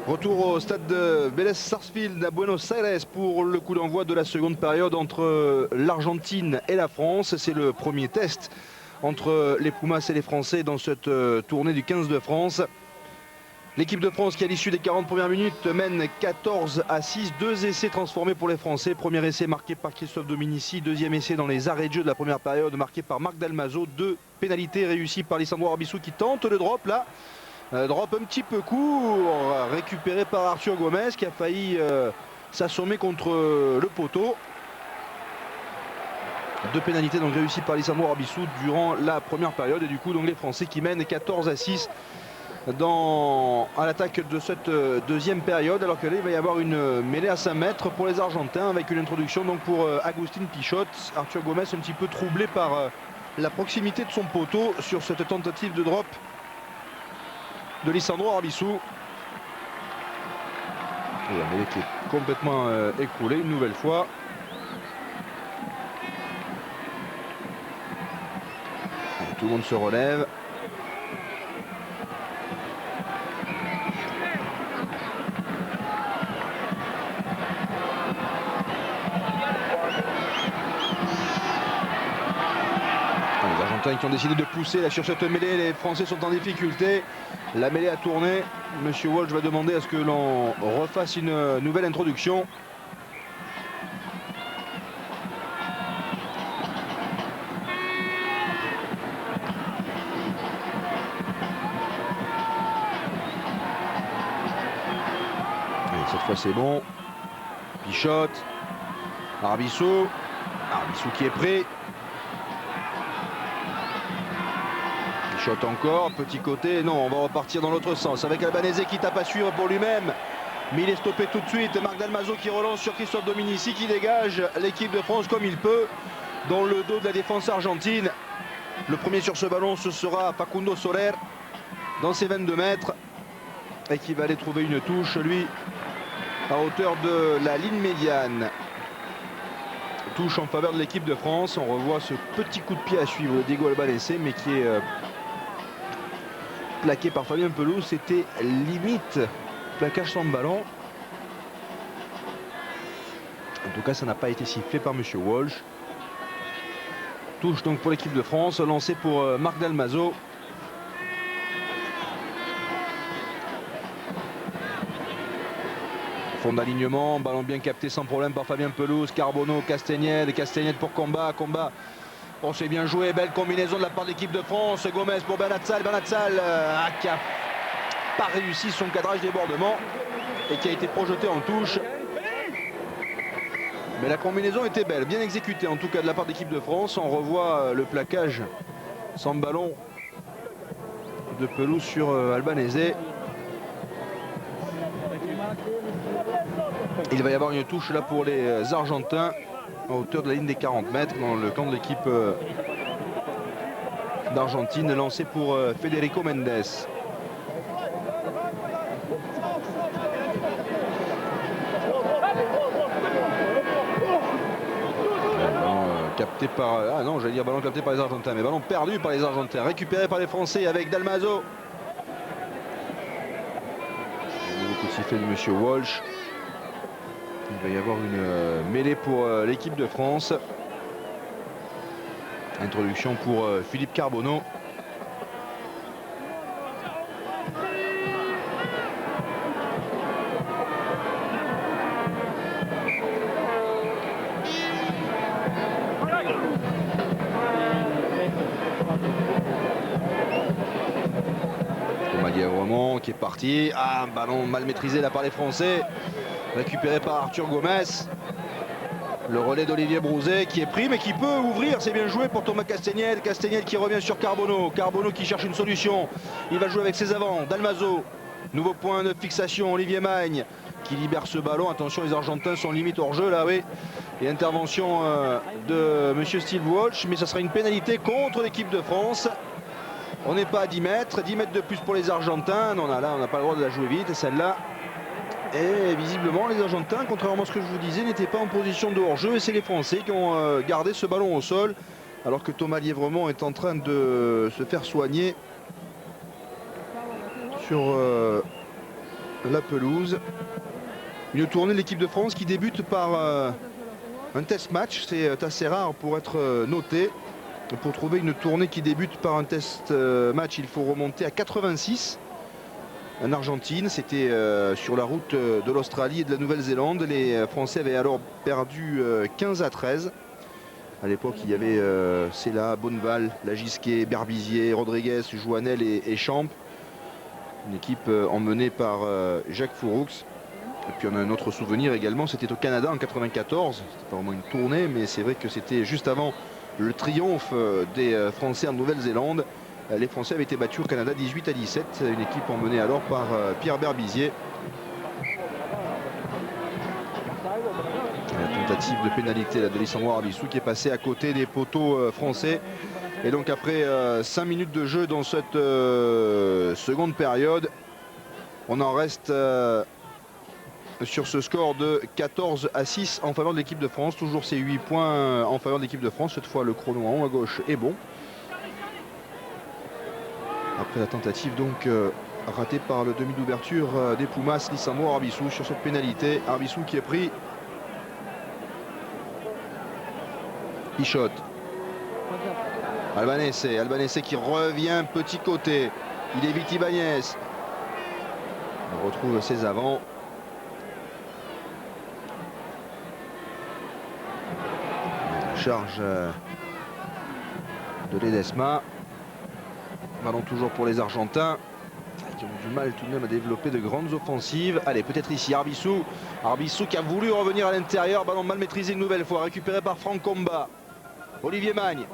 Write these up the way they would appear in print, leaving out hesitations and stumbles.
Retour au stade de Vélez Sarsfield à Buenos Aires pour le coup d'envoi de la seconde période entre l'Argentine et la France. C'est le premier test entre les Pumas et les Français dans cette tournée du 15 de France. L'équipe de France qui à l'issue des 40 premières minutes mène 14-6, 2 essais transformés pour les Français. Premier essai marqué par Christophe Dominici, deuxième essai dans les arrêts de jeu de la première période marqué par Marc Dalmaso. 2 pénalités réussies par Lisandro Arbizu qui tente le drop là. Drop un petit peu court, récupéré par Arthur Gomez qui a failli s'assommer contre le poteau. 2 pénalités donc réussies par Lisandro Arbizu durant la première période et du coup donc les Français qui mènent 14-6 à l'attaque de cette deuxième période, alors que là il va y avoir une mêlée à 5 mètres pour les Argentins avec une introduction donc pour Agustin Pichot. Arthur Gomez un petit peu troublé par la proximité de son poteau sur cette tentative de drop de Lisandro Arbizu. Et la mêlée qui est complètement écroulée une nouvelle fois. Et tout le monde se relève. Les Argentins qui ont décidé de pousser là sur cette mêlée, les Français sont en difficulté. La mêlée a tourné. Monsieur Walsh va demander à ce que l'on refasse une nouvelle introduction. Et cette fois c'est bon. Pichot. Arbizu. Arbizu qui est prêt. Shot encore, petit côté, non, on va repartir dans l'autre sens avec Albanese qui tape à suivre pour lui-même. Mais il est stoppé tout de suite. Marc Dalmaso qui relance sur Christophe Dominici qui dégage l'équipe de France comme il peut dans le dos de la défense argentine. Le premier sur ce ballon, ce sera Facundo Soler dans ses 22 mètres et qui va aller trouver une touche, lui, à hauteur de la ligne médiane. Touche en faveur de l'équipe de France. On revoit ce petit coup de pied à suivre de Diego Albanese, mais qui est plaqué par Fabien Pelous. C'était limite plaquage sans ballon. En tout cas, ça n'a pas été sifflé par Monsieur Walsh. Touche donc pour l'équipe de France, lancé pour Marc Dalmaso. Fond d'alignement, ballon bien capté sans problème par Fabien Pelous. Carbonneau, Castagnède, Castagnède pour Combat. Oh, c'est bien joué, belle combinaison de la part de l'équipe de France. Gomez pour Benatsal, qui n'a pas réussi son cadrage débordement et qui a été projeté en touche. Mais la combinaison était belle, bien exécutée en tout cas de la part de l'équipe de France. On revoit le plaquage sans ballon de Pelous sur Albanese. Il va y avoir une touche là pour les Argentins à hauteur de la ligne des 40 mètres dans le camp de l'équipe d'Argentine, lancé pour Federico Mendes. Ballon capté par... Ah non, j'allais dire ballon capté par les Argentins, mais ballon perdu par les Argentins, récupéré par les Français avec Dalmaso. Un nouveau coup de sifflet de Monsieur Walsh. Il va y avoir une mêlée pour l'équipe de France. Introduction pour Philippe Carbonneau. Thomas Lièvremont qui est parti. Ah, un ballon mal maîtrisé là par les Français. Récupéré par Arthur Gomez. Le relais d'Olivier Brouzet qui est pris mais qui peut ouvrir. C'est bien joué pour Thomas Castagnède. Castagnède qui revient sur Carbonneau. Carbonneau qui cherche une solution. Il va jouer avec ses avants. Dalmaso. Nouveau point de fixation. Olivier Magne qui libère ce ballon. Attention, les Argentins sont limite hors jeu là, oui. Et intervention de Monsieur Steve Walsh. Mais ça sera une pénalité contre l'équipe de France. On n'est pas à 10 mètres. 10 mètres de plus pour les Argentins. Non, là, on n'a pas le droit de la jouer vite. Celle-là. Et visiblement les Argentins, contrairement à ce que je vous disais, n'étaient pas en position de hors-jeu. Et c'est les Français qui ont gardé ce ballon au sol. Alors que Thomas Lièvremont est en train de se faire soigner sur la pelouse. Une tournée de l'équipe de France qui débute par un test match. C'est assez rare pour être noté. Pour trouver une tournée qui débute par un test match, il faut remonter à 86 en Argentine. C'était sur la route de l'Australie et de la Nouvelle-Zélande. Les Français avaient alors perdu 15-13. À l'époque, il y avait Sella, Bonneval, Lagisquet, Berbizier, Rodriguez, Jouanel et Champ. Une équipe emmenée par Jacques Fouroux. Et puis on a un autre souvenir également, c'était au Canada en 94. C'était pas vraiment une tournée, mais c'est vrai que c'était juste avant le triomphe des Français en Nouvelle-Zélande. Les Français avaient été battus au Canada 18-17. Une équipe emmenée alors par Pierre Berbizier. La tentative de pénalité là, de Lisandro Arbizu qui est passé à côté des poteaux français. Et donc après 5 minutes de jeu dans cette seconde période, on en reste sur ce score de 14-6 en faveur de l'équipe de France. Toujours ces 8 points en faveur de l'équipe de France. Cette fois le chrono en haut à gauche est bon. Après la tentative donc ratée par le demi d'ouverture des Pumas, Lisandro Arbizu sur cette pénalité. Arbizu qui est pris. Pichot. Albanese qui revient petit côté. Il évite Ibanez. On retrouve ses avants. La charge de Ledesma. Ballon toujours pour les Argentins qui ont du mal tout de même à développer de grandes offensives. Allez, peut-être ici Arbizu. Arbizu qui a voulu revenir à l'intérieur. Ballon mal maîtrisé une nouvelle fois. Récupéré par Franck Comba. Olivier Magne.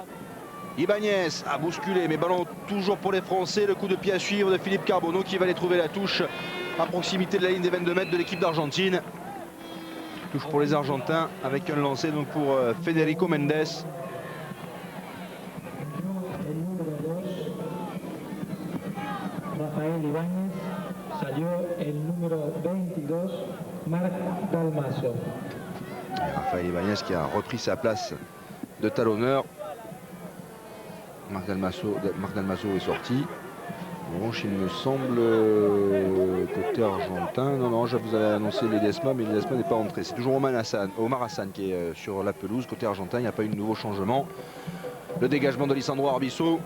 Ibanez a bousculé, mais ballon toujours pour les Français. Le coup de pied à suivre de Philippe Carbonneau qui va aller trouver la touche à proximité de la ligne des 22 mètres de l'équipe d'Argentine. Touche pour les Argentins avec un lancer donc pour Federico Mendes. Rafael Ibáñez, salió el número 22, Marc Dalmaso. Rafael Ibáñez qui a repris sa place de talonneur. Marc Dalmaso est sorti. En revanche, il me semble côté argentin. Non, je vous avais annoncé Ledesma, mais Ledesma n'est pas entré. C'est toujours Omar Hassan qui est sur la pelouse. Côté argentin, il n'y a pas eu de nouveau changement. Le dégagement de Lisandro Arbizu.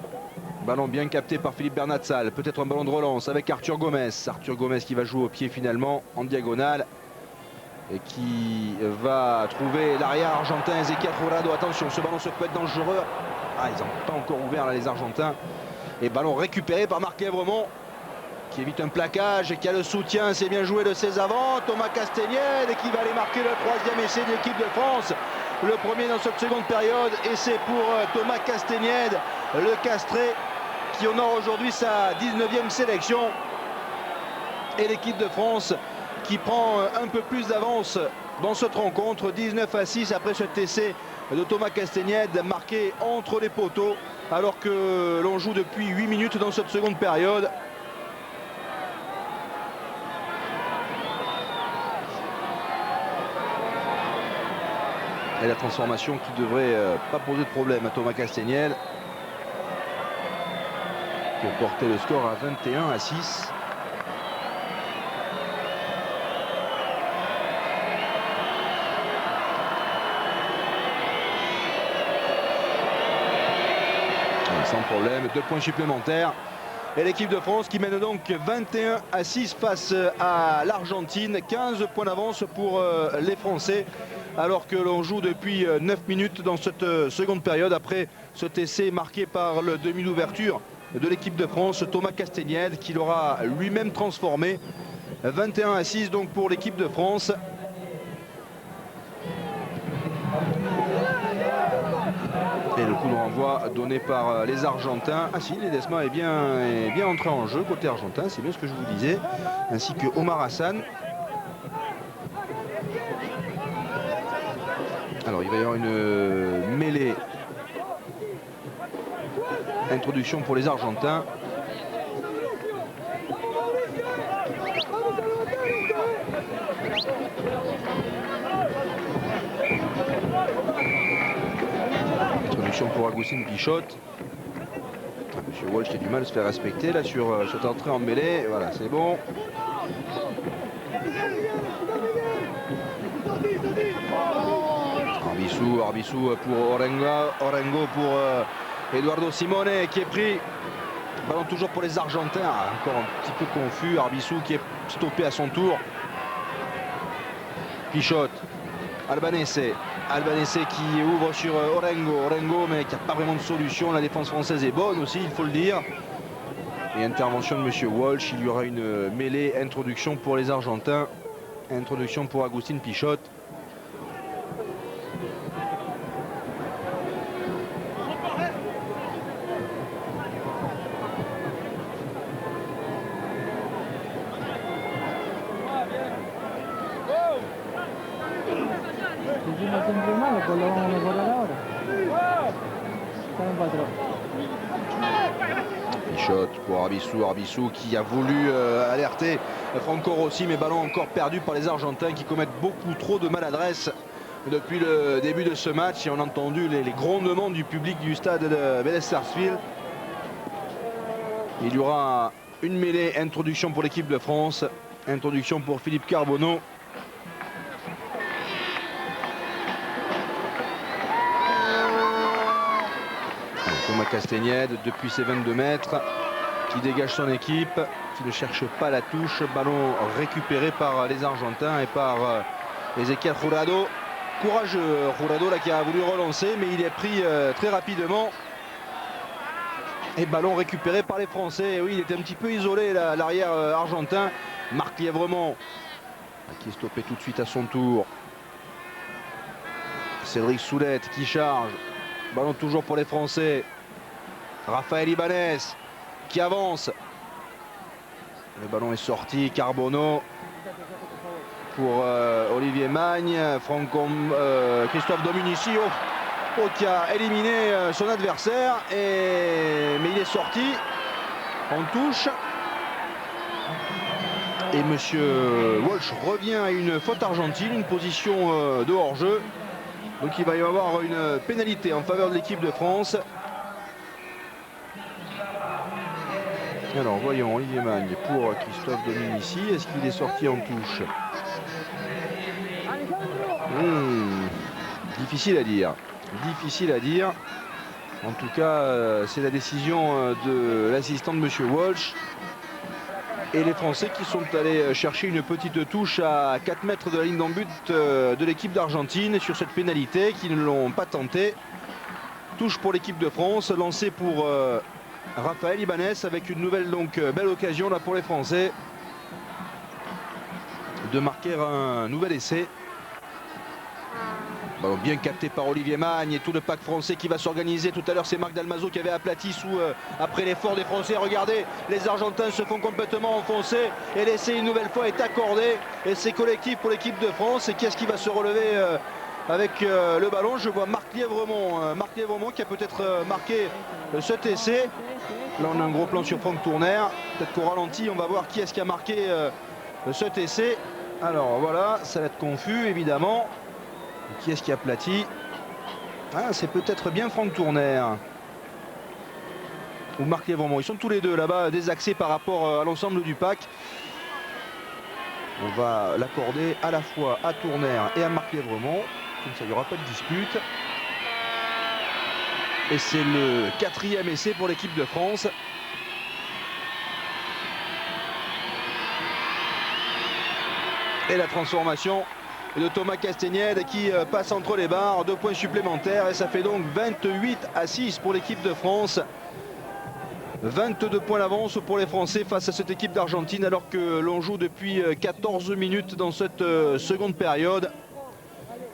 Ballon bien capté par Philippe Bernatsal. Peut-être un ballon de relance avec Arthur Gomez. Arthur Gomez qui va jouer au pied finalement en diagonale. Et qui va trouver l'arrière argentin Ezequiel Jurado. Attention, ce ballon peut être dangereux. Ah, ils n'ont pas encore ouvert là, les Argentins. Et ballon récupéré par Marc Èvremont qui évite un plaquage et qui a le soutien. C'est bien joué de ses avants. Thomas Castagnède qui va aller marquer le 3e essai de l'équipe de France. Le premier dans cette seconde période. Et c'est pour Thomas Castagnède, le castré, qui honore aujourd'hui sa 19e sélection. Et l'équipe de France qui prend un peu plus d'avance dans cette rencontre. 19-6 après cet essai de Thomas Castagnède marqué entre les poteaux alors que l'on joue depuis 8 minutes dans cette seconde période. Et la transformation qui devrait pas poser de problème à Thomas Castagnède qui a porté le score à 21-6. Sans problème, 2 points supplémentaires. Et l'équipe de France qui mène donc 21-6 face à l'Argentine. 15 points d'avance pour les Français. Alors que l'on joue depuis 9 minutes dans cette seconde période. Après cet essai marqué par le demi d'ouverture de l'équipe de France, Thomas Castagnède qui l'aura lui-même transformé. 21-6 donc pour l'équipe de France. Et le coup de renvoi donné par les Argentins. Ah si, Ledesma est bien entré en jeu côté argentin, c'est bien ce que je vous disais. Ainsi que Omar Hassan. Alors il va y avoir une mêlée. Introduction pour les Argentins. Introduction pour Agustín Pichot. Monsieur Walsh qui a du mal à se faire respecter là sur cette entrée en mêlée. Voilà, c'est bon. Arbissou pour Orengo pour Eduardo Simone qui est pris. Ballon toujours pour les Argentins, encore un petit peu confus. Arbissou qui est stoppé à son tour. Pichot, Albanese qui ouvre sur Orengo mais qui n'a pas vraiment de solution. La défense française est bonne aussi, il faut le dire. Et intervention de Monsieur Walsh, il y aura une mêlée, introduction pour les Argentins. Introduction pour Agustín Pichot. Pichot pour Arbissou qui a voulu alerter Franco Rossi, mais ballon encore perdu par les Argentins qui commettent beaucoup trop de maladresse depuis le début de ce match. Et on a entendu les grondements du public du stade de Vélez Sarsfield. Il y aura une mêlée, introduction pour l'équipe de France, introduction pour Philippe Carbonneau. Thomas Castagnède depuis ses 22 mètres qui dégage son équipe, qui ne cherche pas la touche. Ballon récupéré par les Argentins et par Ezequiel Jurado. Courageux Jurado là qui a voulu relancer, mais il est pris très rapidement. Et ballon récupéré par les Français. Et oui, il était un petit peu isolé l'arrière argentin. Marc Lièvremont qui est stoppé tout de suite à son tour. Cédric Soulette qui charge. Ballon toujours pour les Français. Raphaël Ibanez qui avance. Le ballon est sorti. Carbonneau pour Olivier Magne. Christophe Dominici qui a éliminé son adversaire. Mais il est sorti en touche. Et Monsieur Walsh revient à une faute argentine, une position de hors-jeu. Donc il va y avoir une pénalité en faveur de l'équipe de France. Alors voyons Olivier Magne pour Christophe Dominici. Est-ce qu'il est sorti en touche? Difficile à dire. Difficile à dire. En tout cas, c'est la décision de l'assistant de Monsieur Walsh. Et les Français qui sont allés chercher une petite touche à 4 mètres de la ligne d'en but de l'équipe d'Argentine sur cette pénalité, qui ne l'ont pas tenté. Touche pour l'équipe de France, lancée pour Raphaël Ibanez avec une nouvelle belle occasion là pour les Français de marquer un nouvel essai. Ballon bien capté par Olivier Magne et tout le pack français qui va s'organiser. Tout à l'heure c'est Marc Dalmazo qui avait aplati après l'effort des Français. Regardez, les Argentins se font complètement enfoncer et l'essai une nouvelle fois est accordé et c'est collectif pour l'équipe de France. Et qu'est-ce qui va se relever avec le ballon? Je vois Marc Lièvremont qui a peut-être marqué cet essai. Là on a un gros plan sur Franck Tourner. Peut-être qu'au ralenti on va voir qui est-ce qui a marqué cet essai. Alors voilà, ça va être confus évidemment. Qui est-ce qui a aplati? C'est peut-être bien Franck Tourner ou Marc Lièvremont. Ils sont tous les deux là-bas désaxés par rapport à l'ensemble du pack. On va l'accorder à la fois à Tourner et à Marc Lièvremont. Comme ça il n'y aura pas de dispute. Et c'est le 4e essai pour l'équipe de France. Et la transformation de Thomas Castagnède qui passe entre les barres, 2 points supplémentaires et ça fait donc 28-6 pour l'équipe de France. 22 points d'avance pour les Français face à cette équipe d'Argentine alors que l'on joue depuis 14 minutes dans cette seconde période.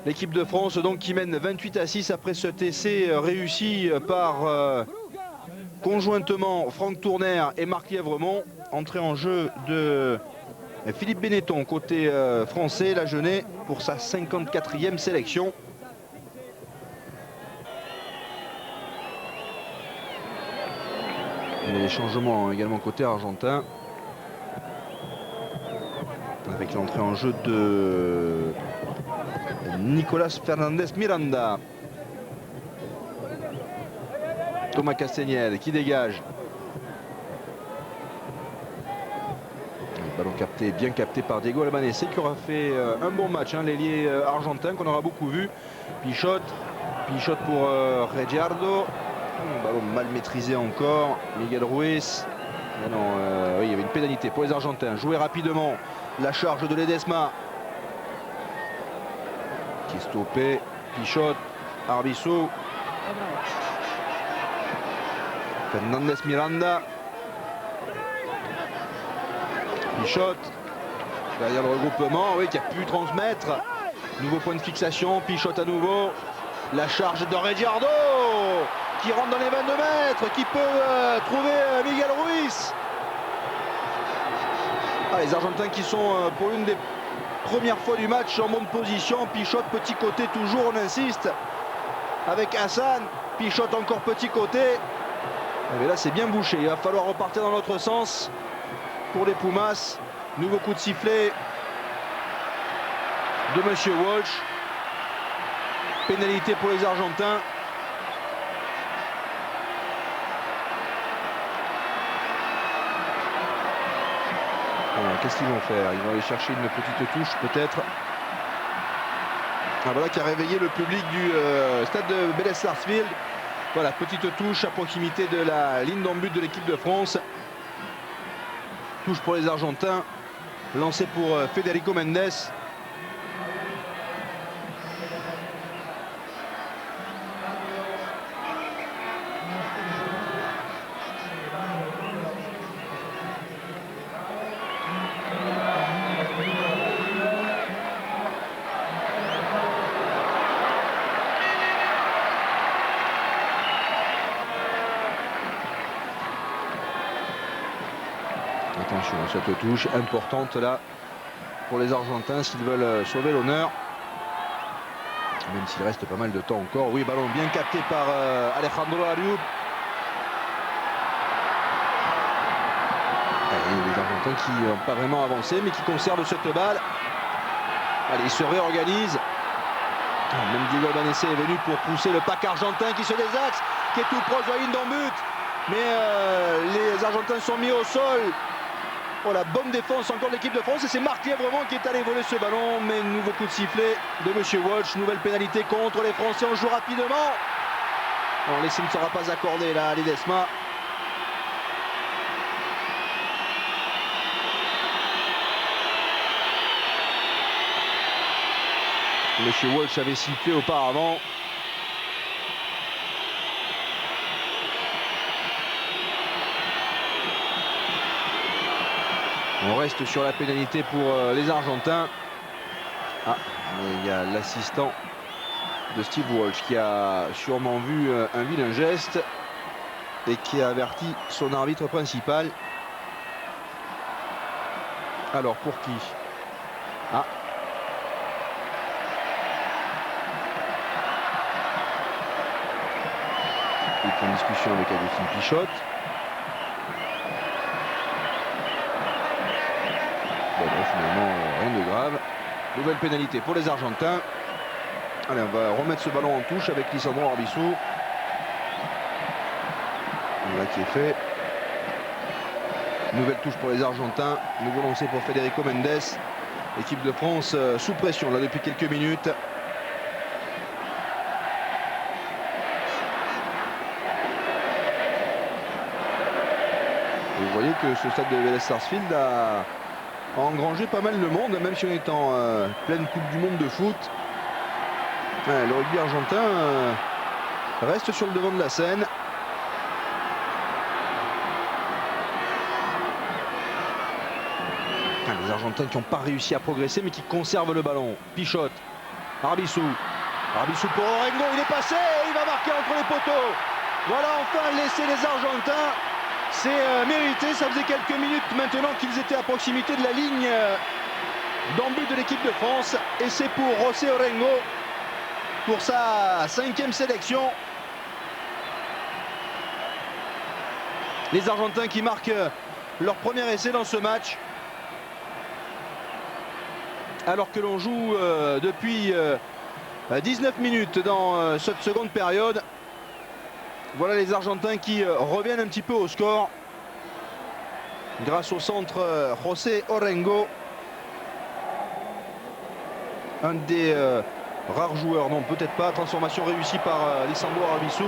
L'équipe de France donc qui mène 28-6 après cet essai réussi par conjointement Franck Tourner et Marc Lièvremont. Entrée en jeu de Philippe Benetton côté français, la Jeunet pour sa 54e sélection. Et les changements également côté argentin. Avec l'entrée en jeu de Nicolas Fernandez Miranda. Thomas Castagnède qui dégage. bien capté par Diego Albanese qui aura fait un bon match, hein, l'ailier argentin qu'on aura beaucoup vu. Pichot pour Regiardo. Ballon mal maîtrisé encore. Miguel Ruiz. Non, oui, il y avait une pénalité pour les Argentins. Joué rapidement. La charge de Ledesma qui est stoppé. Pichot, Arbizu, Fernandez Miranda. Pichot derrière le regroupement, oui, qui a pu transmettre. Nouveau point de fixation. Pichot à nouveau. La charge de Regiardo qui rentre dans les 22 mètres, qui peut trouver Miguel Ruiz. Les Argentins qui sont pour l'une des premières fois du match en bonne position. Pichot petit côté toujours, on insiste avec Hassan. Pichot encore petit côté. Mais là c'est bien bouché, il va falloir repartir dans l'autre sens pour les Pumas. Nouveau coup de sifflet de Monsieur Walsh. Pénalité pour les Argentins. Qu'est-ce qu'ils vont faire? Ils vont aller chercher une petite touche peut-être. Voilà qui a réveillé le public du stade de Vélez-Sarsfield. Voilà, petite touche à proximité de la ligne d'en but de l'équipe de France. Touche pour les Argentins. Lancé pour Federico Mendes. Attention, cette touche importante là pour les Argentins s'ils veulent sauver l'honneur. Même s'il reste pas mal de temps encore. Oui, ballon bien capté par Alejandro Ariub. Les Argentins qui n'ont pas vraiment avancé mais qui conservent cette balle. Allez, ils se réorganisent. Même Diego Albanese est venu pour pousser le pack argentin qui se désaxe, qui est tout proche de la ligne d'en but. Mais les Argentins sont mis au sol. Oh, la bonne défense encore de l'équipe de France et c'est Marc Lièvremont qui est allé voler ce ballon, mais nouveau coup de sifflet de Monsieur Walsh, nouvelle pénalité contre les Français. On joue rapidement. Alors l'essai ne sera pas accordé là à Ledesma. Monsieur Walsh avait sifflé auparavant. On reste sur la pénalité pour les Argentins. Mais il y a l'assistant de Steve Walsh qui a sûrement vu un vilain geste et qui a averti son arbitre principal. Alors pour qui? Il est en discussion avec Agustin Pichot. Finalement, rien de grave. Nouvelle pénalité pour les Argentins. Allez, on va remettre ce ballon en touche avec Lisandro Arbizu. Voilà qui est fait. Nouvelle touche pour les Argentins. Nouveau lancé pour Federico Mendes. Équipe de France sous pression là depuis quelques minutes. Vous voyez que ce stade de Vélez-Sarsfield a engrangé pas mal de monde, même si on est en pleine Coupe du Monde de foot. Le rugby argentin reste sur le devant de la scène. Les Argentins qui n'ont pas réussi à progresser mais qui conservent le ballon. Pichot, Arbizu pour Orengo, il est passé, il va marquer entre les poteaux. Voilà enfin laisser les Argentins. C'est mérité, ça faisait quelques minutes maintenant qu'ils étaient à proximité de la ligne d'en but de l'équipe de France. Et c'est pour José Orengo, pour sa 5e sélection. Les Argentins qui marquent leur premier essai dans ce match. Alors que l'on joue depuis 19 minutes dans cette seconde période. Voilà les Argentins qui reviennent un petit peu au score. grâce au centre José Orengo. Un des rares joueurs, non peut-être pas, transformation réussie par Lisandro Arbizu.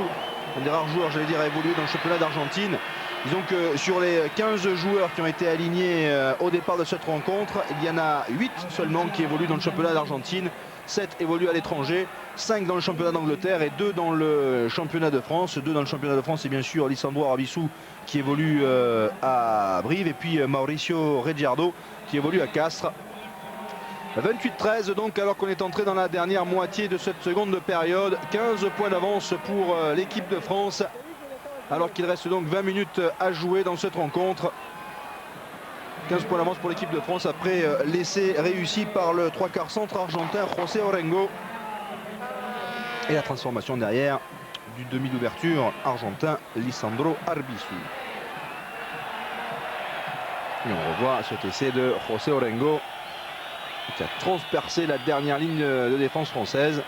Un des rares joueurs, j'allais dire, à évoluer dans le championnat d'Argentine. Disons que sur les 15 joueurs qui ont été alignés au départ de cette rencontre, il y en a 8 seulement qui évoluent dans le championnat d'Argentine. 7 évoluent à l'étranger, 5 dans le championnat d'Angleterre et 2 dans le championnat de France. 2 dans le championnat de France, c'est bien sûr Lisandro Arbizu qui évolue à Brive et puis Mauricio Reggiardo qui évolue à Castres. 28-13 donc, alors qu'on est entré dans la dernière moitié de cette seconde période. 15 points d'avance pour l'équipe de France, alors qu'il reste donc 20 minutes à jouer dans cette rencontre. 15 points d'avance pour l'équipe de France après l'essai réussi par le 3/4 centre argentin José Orengo. Et la transformation derrière du demi d'ouverture argentin Lisandro Arbizu. Et on revoit cet essai de José Orengo qui a transpercé la dernière ligne de défense française.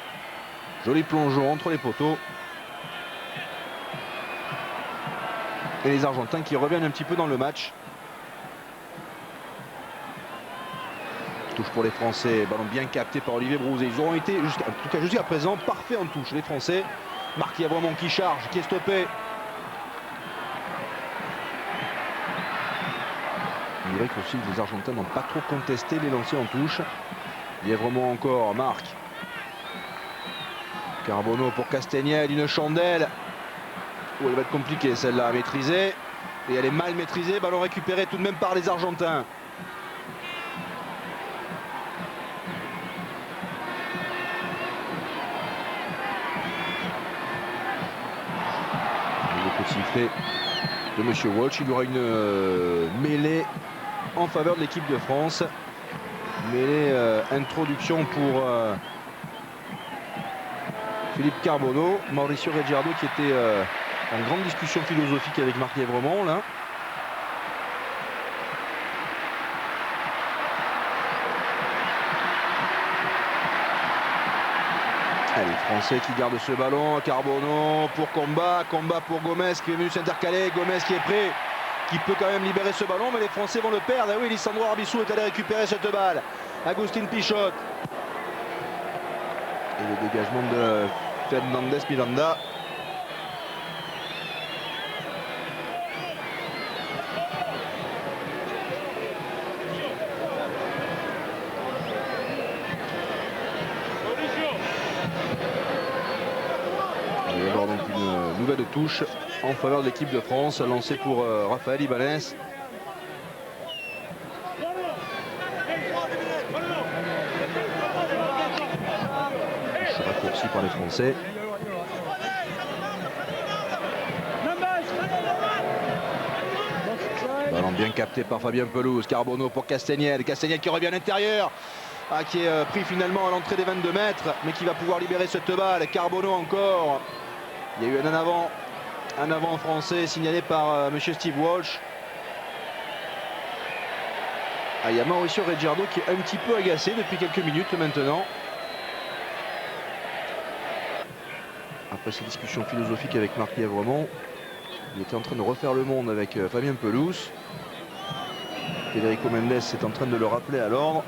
Joli plongeon entre les poteaux. Et les Argentins qui reviennent un petit peu dans le match. Touche pour les Français, ballon bien capté par Olivier Brouzé. Ils auront été, en tout cas jusqu'à présent, parfaits en touche, les Français. Marc Yavramon qui charge, qui est stoppé. Il dirait qu'aussi les Argentins n'ont pas trop contesté les lancers en touche. Yavramon encore, Marc. Carbonneau pour Castagnel, une chandelle. Oh, elle va être compliquée celle-là à maîtriser. Et elle est mal maîtrisée, ballon récupéré tout de même par les Argentins. Sifflet de Monsieur Walsh. Il y aura une mêlée en faveur de l'équipe de France. Mêlée introduction pour Philippe Carbonneau. Mauricio Reggiardo qui était en grande discussion philosophique avec Marc Yavramon là. Allez, les Français qui gardent ce ballon. Carbonneau pour Comba pour Gomez qui est venu s'intercaler. Gomez qui est prêt, qui peut quand même libérer ce ballon, mais les Français vont le perdre. Et oui, Lisandro Arbizu est allé récupérer cette balle. Agustín Pichot. Et le dégagement de Fernández Miranda. Nouvelle touche en faveur de l'équipe de France, lancée pour Raphaël Ibanez. Raccourci par les Français. Ballon bien capté par Fabien Pelouse. Carbonneau pour Castagnel. Castagnel qui revient à l'intérieur. Qui est pris finalement à l'entrée des 22 mètres, mais qui va pouvoir libérer cette balle. Carbonneau encore. Il y a eu un avant français signalé par monsieur Steve Walsh. Il y a Mauricio Reggiardo qui est un petit peu agacé depuis quelques minutes maintenant. Après ces discussions philosophiques avec Marc Yavramon, il était en train de refaire le monde avec Fabien Pelouse. Federico Mendes est en train de le rappeler à l'ordre.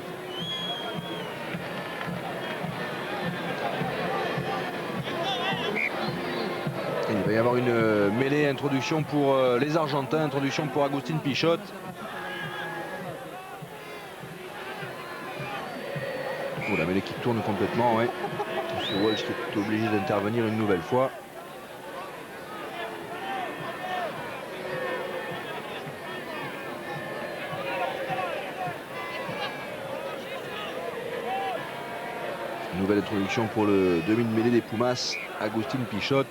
Il va y avoir une mêlée, introduction pour les Argentins, introduction pour Agustín Pichot. Oh, la mêlée qui tourne complètement, ouais. M. Walsh qui est obligé d'intervenir une nouvelle fois. Nouvelle introduction pour le demi de mêlée des Pumas, Agustín Pichot.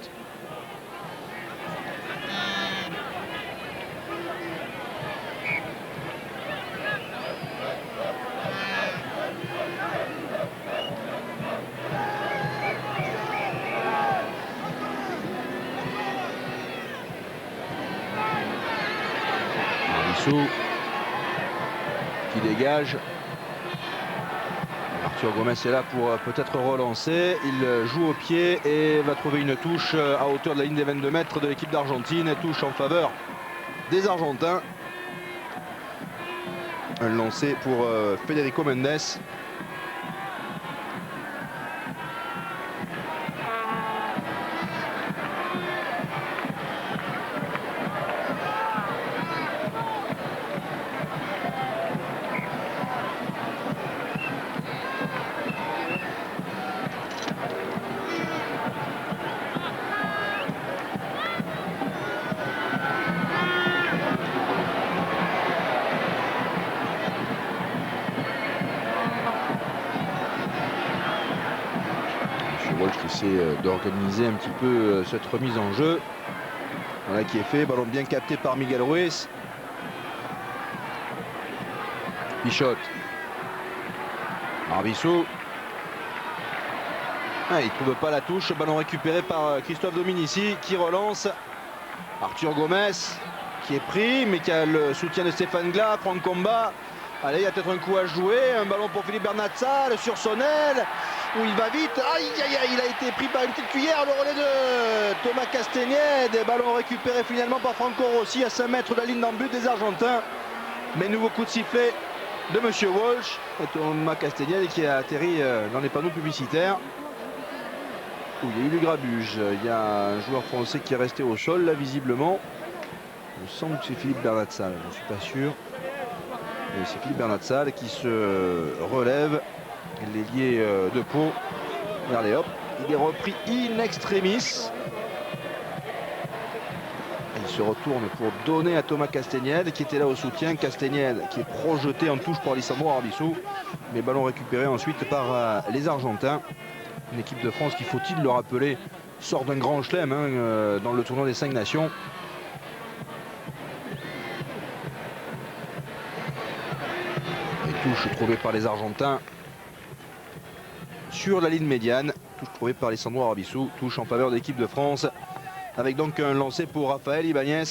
Qui dégage. Arthur Gomez est là pour peut-être relancer. Il joue au pied et va trouver une touche à hauteur de la ligne des 22 mètres de l'équipe d'Argentine. Touche en faveur des Argentins. Un lancé pour Federico Mendes. Walsh qui essaie d'organiser un petit peu cette remise en jeu. Voilà qui est fait, ballon bien capté par Miguel Ruiz. Pichot. Arbizu. Il ne trouve pas la touche, ballon récupéré par Christophe Dominici qui relance. Arthur Gomez qui est pris mais qui a le soutien de Stéphane Glas, Franck Comba. Allez, il y a peut-être un coup à jouer, un ballon pour Philippe Bernazzal sur son aile, où il va vite. Aïe, aïe, aïe, il a été pris par une petite cuillère, le relais de Thomas Castagnède. Ballon récupéré finalement par Franco Rossi à 5 mètres de la ligne d'en but des Argentins. Mais nouveau coup de sifflet de Monsieur Walsh. Et Thomas Castagnède qui a atterri dans les panneaux publicitaires. Où il y a eu du grabuge. Il y a un joueur français qui est resté au sol, là, visiblement. Il me semble que c'est Philippe Bernazzal, je ne suis pas sûr. C'est Philippe Bernazzal qui se relève, l'ailier de Pau. Regardez, hop, il est repris in extremis. Il se retourne pour donner à Thomas Castagnède qui était là au soutien. Castagnède qui est projeté en touche par Alessandro Arbizu. Mais ballon récupéré ensuite par les Argentins. Une équipe de France qui, faut-il le rappeler, sort d'un grand chelem dans le tournoi des 5 nations. Touche trouvée par les Argentins sur la ligne médiane. Touche trouvée par Alessandro Arbizu. Touche en faveur de l'équipe de France. Avec donc un lancé pour Rafael Ibáñez.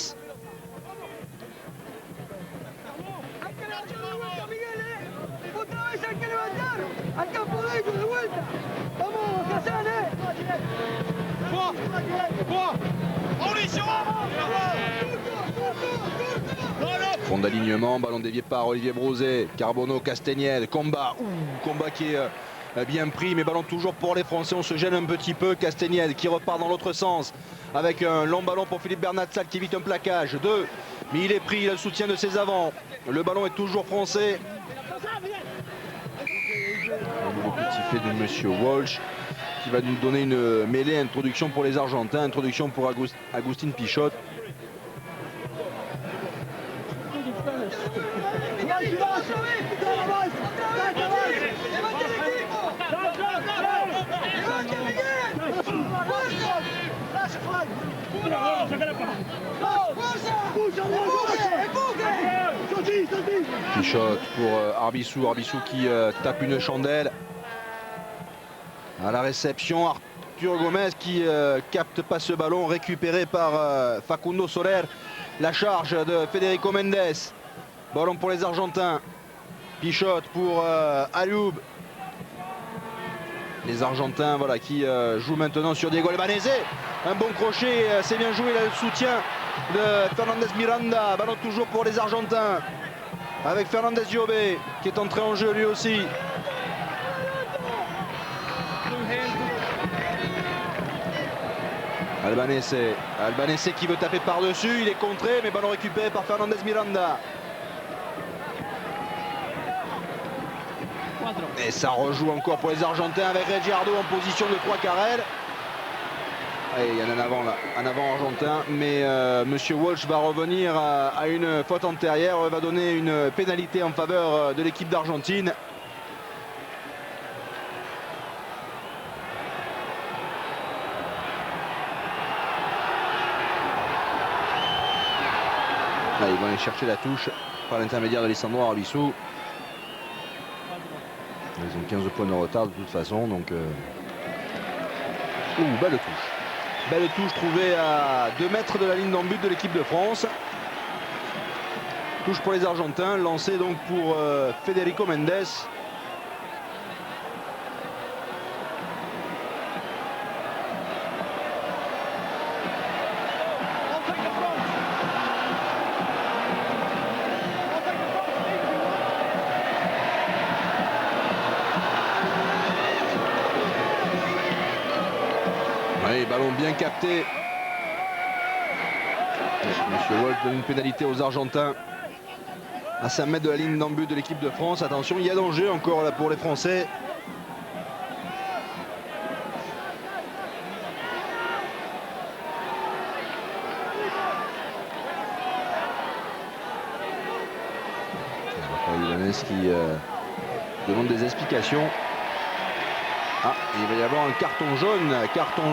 Fond d'alignement, ballon dévié par Olivier Brouzet, Carbonneau, Castagnède, Comba. Comba qui est bien pris, mais ballon toujours pour les Français. On se gêne un petit peu. Castagnède qui repart dans l'autre sens avec un long ballon pour Philippe Bernazzal qui évite un plaquage. 2, mais il est pris, il a le soutien de ses avants. Le ballon est toujours français. Un nouveau petit fait de Monsieur Walsh qui va nous donner une mêlée. Introduction pour les Argentins, introduction pour Agustín Pichot. Pichot pour Arbizu. Arbizu qui tape une chandelle. À la réception, Arthur Gomez qui capte pas ce ballon, récupéré par Facundo Soler. La charge de Federico Mendes. Ballon pour les Argentins. Pichot pour Ayoub. Les Argentins voilà, qui jouent maintenant sur Diego Albanese. Un bon crochet, c'est bien joué, il a le soutien de Fernandez Miranda. Ballon toujours pour les Argentins. Avec Fernandez Diobé qui est entré en jeu lui aussi. Albanese qui veut taper par-dessus, il est contré, mais ballon récupéré par Fernandez Miranda. Et ça rejoue encore pour les Argentins avec Reggiardo en position de 3 carrels. Et il y en a un avant là, un avant argentin, mais Monsieur Walsh va revenir à une faute antérieure, va donner une pénalité en faveur de l'équipe d'Argentine. Là, ils vont aller chercher la touche par l'intermédiaire d'Alessandro Arbizu. Ils ont 15 points de retard de toute façon, donc... belle touche. Belle touche trouvée à 2 mètres de la ligne d'en but de l'équipe de France. Touche pour les Argentins, lancé donc pour Federico Mendes. Allez, ballon bien capté. Monsieur Walsh donne une pénalité aux Argentins. À 5 mètres de la ligne d'en but de l'équipe de France. Attention, il y a danger encore là pour les Français. Ibanez qui demande des explications. Ah, il va y avoir un carton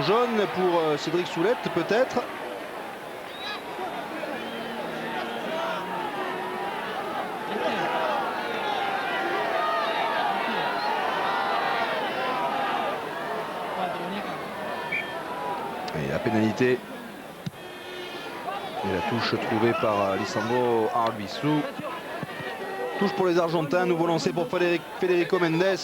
jaune pour Cédric Soulette peut-être. Et la pénalité et la touche trouvée par Lisandro Arbizu. Touche pour les Argentins, nouveau lancé pour Federico Mendes.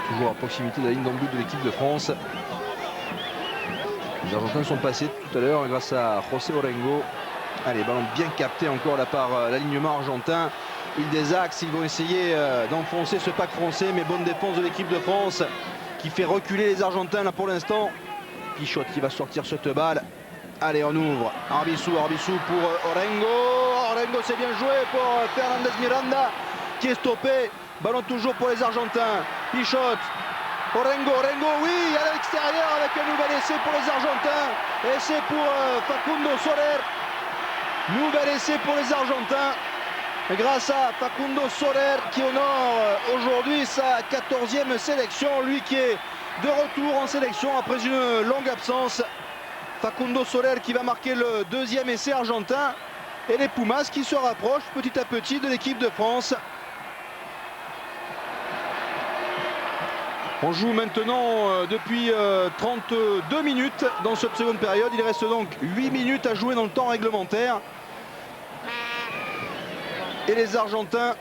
Toujours à proximité de la ligne d'en but de l'équipe de France. Les Argentins sont passés tout à l'heure grâce à José Orengo. Allez, ballon bien capté encore là par l'alignement argentin. Ils des axes, ils vont essayer d'enfoncer ce pack français, mais bonne défense de l'équipe de France qui fait reculer les Argentins là pour l'instant. Pichot qui va sortir cette balle. Allez, on ouvre. Arbizu pour Orengo. Orengo, c'est bien joué pour Fernandez Miranda qui est stoppé. Ballon toujours pour les Argentins. Pichot. Orengo, oui, à l'extérieur avec un nouvel essai pour les Argentins. Essai pour Facundo Soler. Nouvel essai pour les Argentins. Grâce à Facundo Soler qui honore aujourd'hui sa 14e sélection. Lui qui est de retour en sélection après une longue absence. Facundo Soler qui va marquer le deuxième essai argentin. Et les Pumas qui se rapprochent petit à petit de l'équipe de France. On joue maintenant depuis 32 minutes dans cette seconde période. Il reste donc 8 minutes à jouer dans le temps réglementaire. Et les Argentins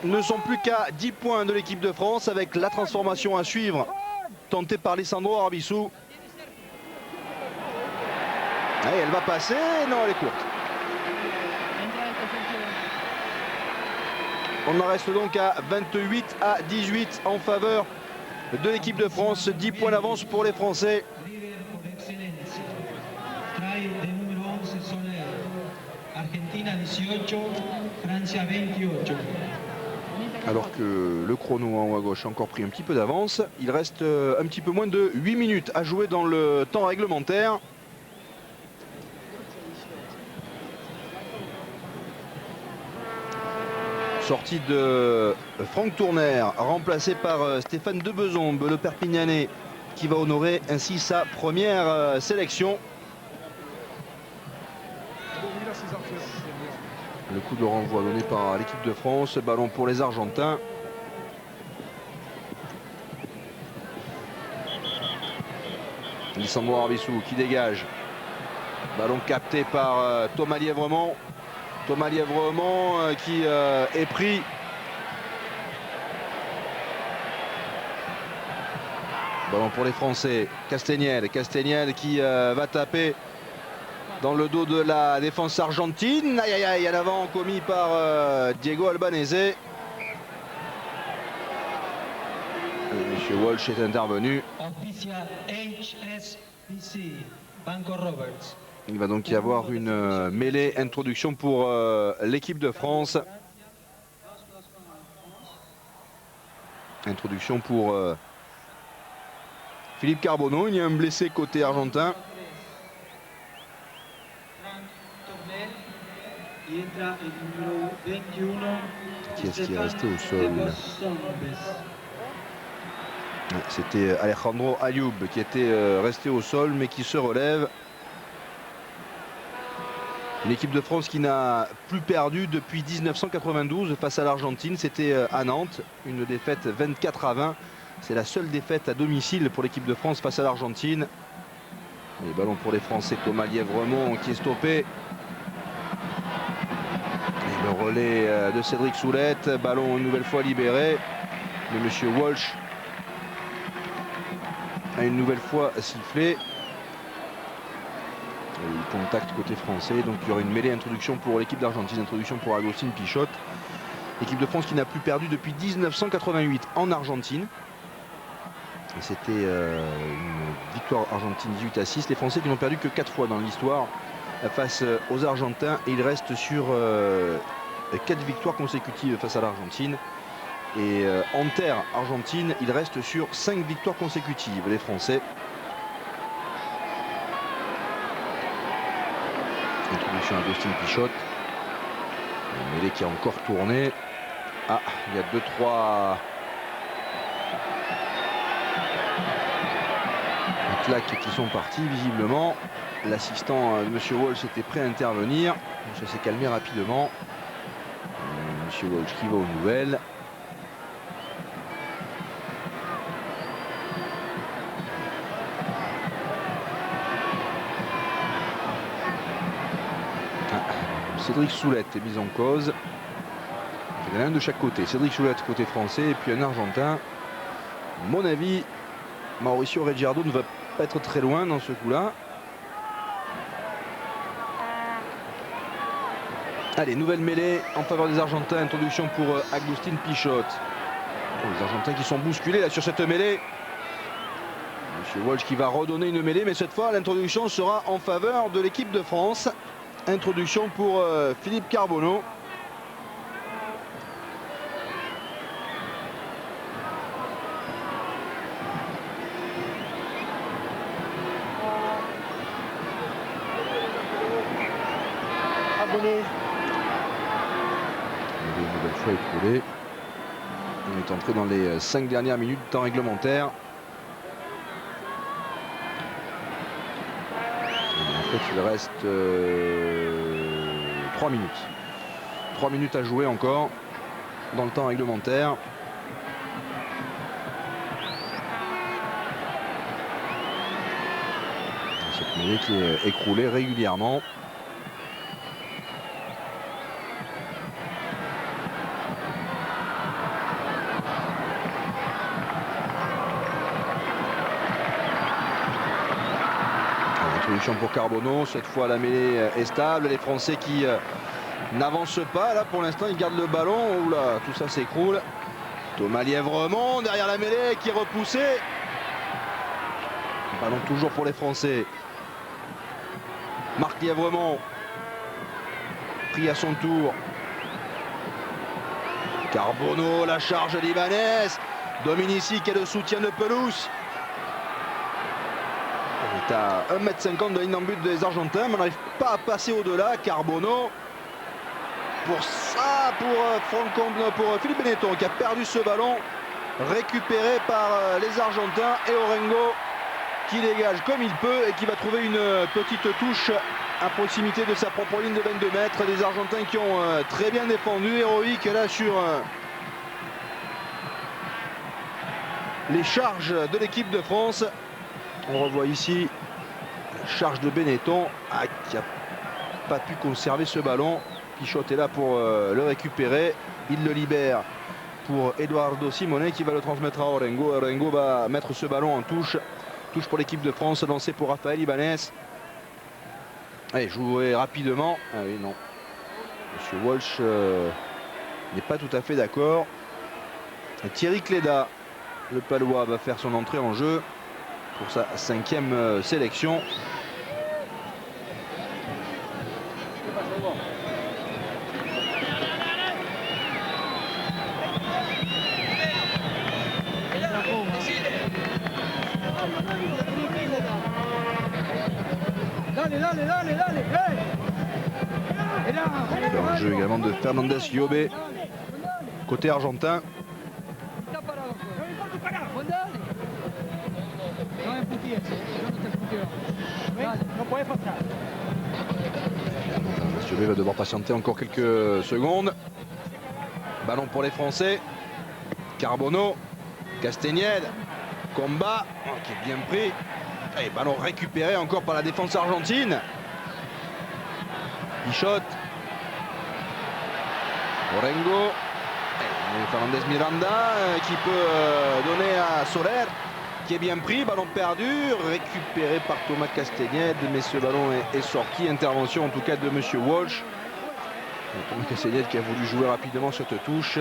ne sont plus qu'à 10 points de l'équipe de France avec la transformation à suivre tentée par Lisandro Arbizu. Allez, elle va passer, non, elle est courte. On en reste donc à 28-18 en faveur de l'équipe de France. 10 points d'avance pour les Français. Alors que le chrono en haut à gauche a encore pris un petit peu d'avance. Il reste un petit peu moins de 8 minutes à jouer dans le temps réglementaire. Sortie de Franck Tourner, remplacé par Stéphane Debezombe, le Perpignanais, qui va honorer ainsi sa première sélection. Le coup de renvoi donné par l'équipe de France, ballon pour les Argentins. Lisandro Arbizu qui dégage. Ballon capté par Thomas Lièvremont. Thomas Lièvremont qui est pris. Ballon pour les Français. Castagnel qui va taper dans le dos de la défense argentine. Aïe aïe aïe, à l'avant commis par Diego Albanese. Monsieur Walsh est intervenu. Il va donc y avoir une mêlée introduction pour l'équipe de France. Introduction pour Philippe Carbonneau. Il y a un blessé côté argentin. Qui est-ce qui est resté au sol? C'était Alejandro Ayoub qui était resté au sol mais qui se relève. Une équipe de France qui n'a plus perdu depuis 1992 face à l'Argentine. C'était à Nantes, une défaite 24-20. C'est la seule défaite à domicile pour l'équipe de France face à l'Argentine. Les ballons pour les Français, Thomas Lièvremont qui est stoppé. Et le relais de Cédric Soulette, ballon une nouvelle fois libéré. Mais monsieur Walsh a une nouvelle fois sifflé. Contact côté français, donc il y aura une mêlée introduction pour l'équipe d'Argentine, introduction pour Agustín Pichot. L'équipe de France qui n'a plus perdu depuis 1988 en Argentine. C'était une victoire argentine 18-6. Les Français qui n'ont perdu que 4 fois dans l'histoire face aux Argentins. Et ils restent sur 4 victoires consécutives face à l'Argentine. Et en terre argentine, ils restent sur 5 victoires consécutives, les Français. Introduction à Agustín Pichot. Une mêlée qui a encore tourné. Ah, il y a 2-3 claques qui sont partis. Visiblement, l'assistant de M. Walsh était prêt à intervenir. Ça s'est calmé rapidement. M. Walsh qui va aux nouvelles. Cédric Soulette est mis en cause. Il y en a un de chaque côté. Cédric Soulette côté français et puis un Argentin. À mon avis, Mauricio Reggiardo ne va pas être très loin dans ce coup-là. Allez, nouvelle mêlée en faveur des Argentins. Introduction pour Agustín Pichot. Les Argentins qui sont bousculés là sur cette mêlée. Monsieur Walsh qui va redonner une mêlée, mais cette fois l'introduction sera en faveur de l'équipe de France. Introduction pour Philippe Carbonneau. Une nouvelle fois écoulée. On est entré dans les 5 dernières minutes de temps réglementaire. En fait, il reste 3 minutes. 3 minutes à jouer encore dans le temps réglementaire. Cette mêlée qui est écroulée régulièrement. Introduction pour Carbonneau. Cette fois, la mêlée est stable. Les Français qui n'avancent pas. Là, pour l'instant, ils gardent le ballon. Oula, tout ça s'écroule. Thomas Lièvremont derrière la mêlée qui est repoussé. Ballon toujours pour les Français. Marc Lièvremont pris à son tour. Carbonneau, la charge d'Ibanez. Dominici qui est le soutien de Pelouse. On est à 1,50 m de ligne en but des Argentins, mais on n'arrive pas à passer au-delà. Carbonneau pour ça, pour Philippe Benetton qui a perdu ce ballon, récupéré par les Argentins, et Orengo qui dégage comme il peut et qui va trouver une petite touche à proximité de sa propre ligne de 22 mètres. Les Argentins qui ont très bien défendu, héroïque là sur les charges de l'équipe de France. On revoit ici la charge de Benetton qui n'a pas pu conserver ce ballon. Pichot est là pour le récupérer. Il le libère pour Eduardo Simone qui va le transmettre à Orengo. Orengo va mettre ce ballon en touche. Touche pour l'équipe de France, lancé pour Raphaël Ibanez. Allez, jouer rapidement. Ah oui, non. Monsieur Walsh n'est pas tout à fait d'accord. Thierry Cléda, le Palois, va faire son entrée en jeu pour sa 5e sélection. Un jeu également de Fernandez Llobet côté argentin. Llobet va devoir patienter encore quelques secondes. Ballon pour les Français. Carbonneau, Castagnède, combat qui est bien pris. Et ballon récupéré encore par la défense argentine. Pichot. Orengo. Fernandez Miranda qui peut donner à Soler, qui est bien pris. Ballon perdu, récupéré par Thomas Castagnède, mais ce ballon est sorti. Intervention en tout cas de Monsieur Walsh. Thomas Castagnette qui a voulu jouer rapidement sur cette touche.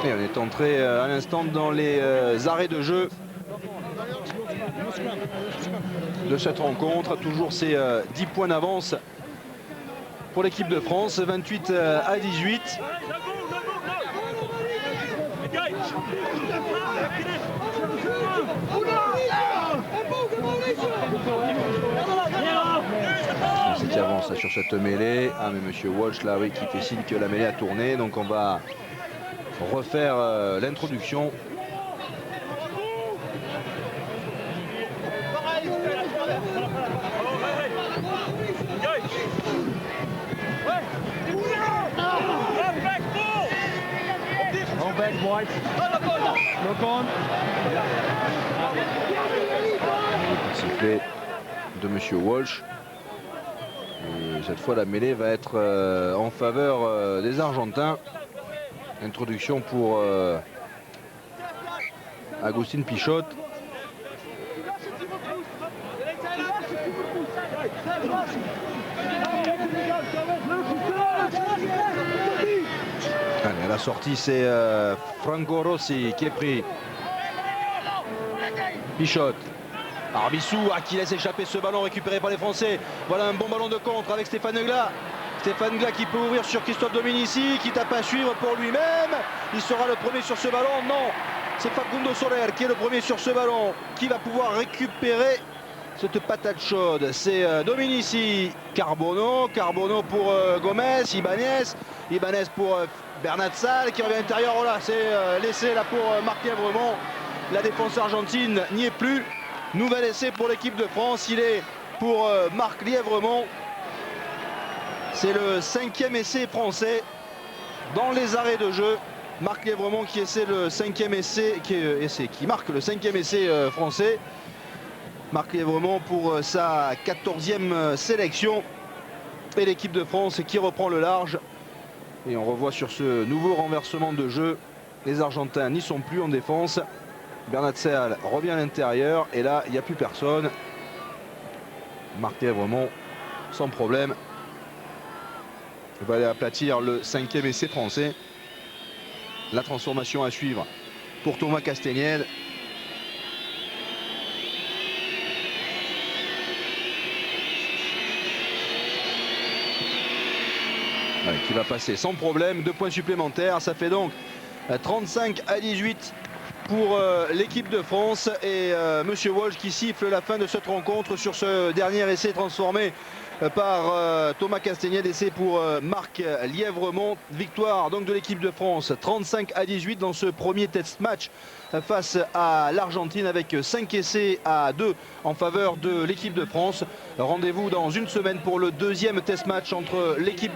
Et on est entré à l'instant dans les arrêts de jeu de cette rencontre. Toujours ces 10 points d'avance pour l'équipe de France, 28 à 18. C'est qui avance là, sur cette mêlée. Ah mais monsieur Walsh là oui qui fait signe que la mêlée a tourné, donc on va refaire l'introduction. Sifflet de monsieur Walsh. Et cette fois la mêlée va être en faveur des Argentins. Introduction pour Agustín Pichot. Allez, à la sortie c'est Franco Rossi qui est pris. Pichot. Arbissou qui laisse échapper ce ballon récupéré par les Français. Voilà un bon ballon de contre avec Stéphane Glas. Stéphane Glas qui peut ouvrir sur Christophe Dominici, qui tape à suivre pour lui-même. Il sera le premier sur ce ballon. Non, c'est Facundo Soler qui est le premier sur ce ballon, qui va pouvoir récupérer cette patate chaude. C'est Dominici, Carbonneau pour Gomez, Ibanez pour Bernat Sall qui revient à l'intérieur. Voilà, c'est l'essai là pour Marc Lièvremont. La défense argentine n'y est plus. Nouvel essai pour l'équipe de France. Il est pour Marc Lièvremont. C'est le 5e essai français dans les arrêts de jeu. Marc Lièvremont qui essaie le 5e essai, qui marque le 5e essai français. Marc Lièvremont pour sa 14e sélection. Et l'équipe de France qui reprend le large. Et on revoit sur ce nouveau renversement de jeu, les Argentins n'y sont plus en défense. Bernat Sall revient à l'intérieur et là il n'y a plus personne. Marc Lièvremont sans problème va aller aplatir le 5e essai français. La transformation à suivre pour Thomas Castagnette. Qui va passer sans problème, 2 points supplémentaires. Ça fait donc 35 à 18 pour l'équipe de France. Et monsieur Walsh qui siffle la fin de cette rencontre sur ce dernier essai transformé par Thomas Castagnette. Essai pour Marc Lièvremont. Victoire donc de l'équipe de France 35 à 18 dans ce premier test match face à l'Argentine avec 5 essais à 2 en faveur de l'équipe de France. Rendez-vous dans une semaine pour le deuxième test match entre l'équipe